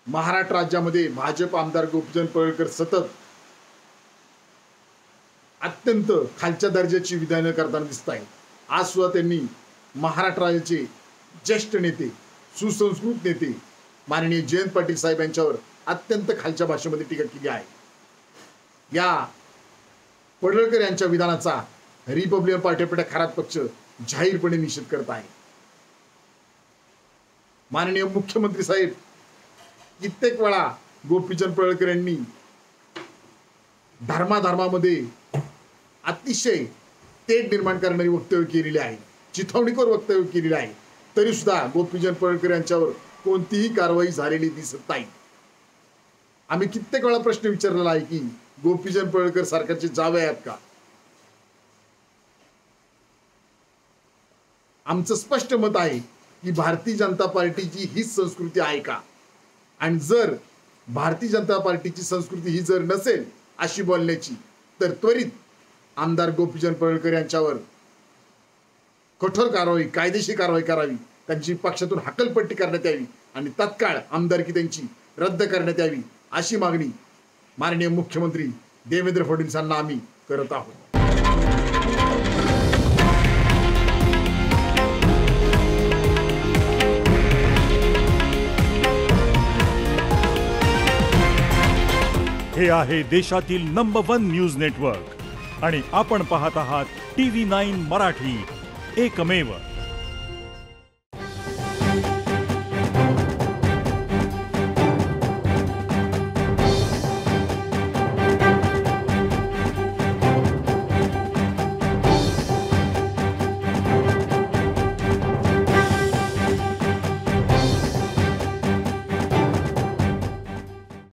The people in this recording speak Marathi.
महाराष्ट्र राज्यामध्ये भाजप आमदार गोपीचंद पडळकर सतत अत्यंत खालच्या दर्जाची विधानं करताना दिसत आहेत। आज सुद्धा त्यांनी महाराष्ट्र राज्याचे ज्येष्ठ नेते, सुसंस्कृत नेते माननीय जयंत पाटील साहेब यांच्यावर अत्यंत खालच्या भाषेमध्ये टीका केली आहे। या पडळकर यांच्या विधानाचा रिपब्लिकन पार्टी खरात पक्ष जाहीरपणे निषेध करत आहे। माननीय मुख्यमंत्री साहेब कित्येक वेळा गोपीचंद पडळकर यांनी धर्मामध्ये अतिशय तेढ निर्माण करणारी वक्तव्य केलेली आहे, चिथावणीखोर वक्तव्य केलेली आहे, तरी सुद्धा गोपीचंद पडळकर यांच्यावर कोणतीही कारवाई झालेली दिसत नाही। आम्ही कित्येक वेळा प्रश्न विचारलेला आहे की गोपीचंद पडळकर सरकारचे जावे आहेत का? आमचं स्पष्ट मत आहे की भारतीय जनता पार्टीची हीच संस्कृती आहे का? आणि जर भारतीय जनता पार्टीची संस्कृती ही जर नसेल अशी बोलण्याची, तर त्वरित आमदार गोपीचंद पडळकर यांच्यावर कठोर कारवाई, कायदेशीर कारवाई करावी, त्यांची पक्षातून हकलपट्टी करण्यात यावी आणि तत्काळ आमदारकी त्यांची रद्द करण्यात यावी अशी मागणी माननीय मुख्यमंत्री देवेंद्र फडणवीसांना आम्ही करत आहोत। हे आहे देशातील नंबर 1 न्यूज नेटवर्क आणि आपण पाहत आहात TV9 मराठी, एकमेव।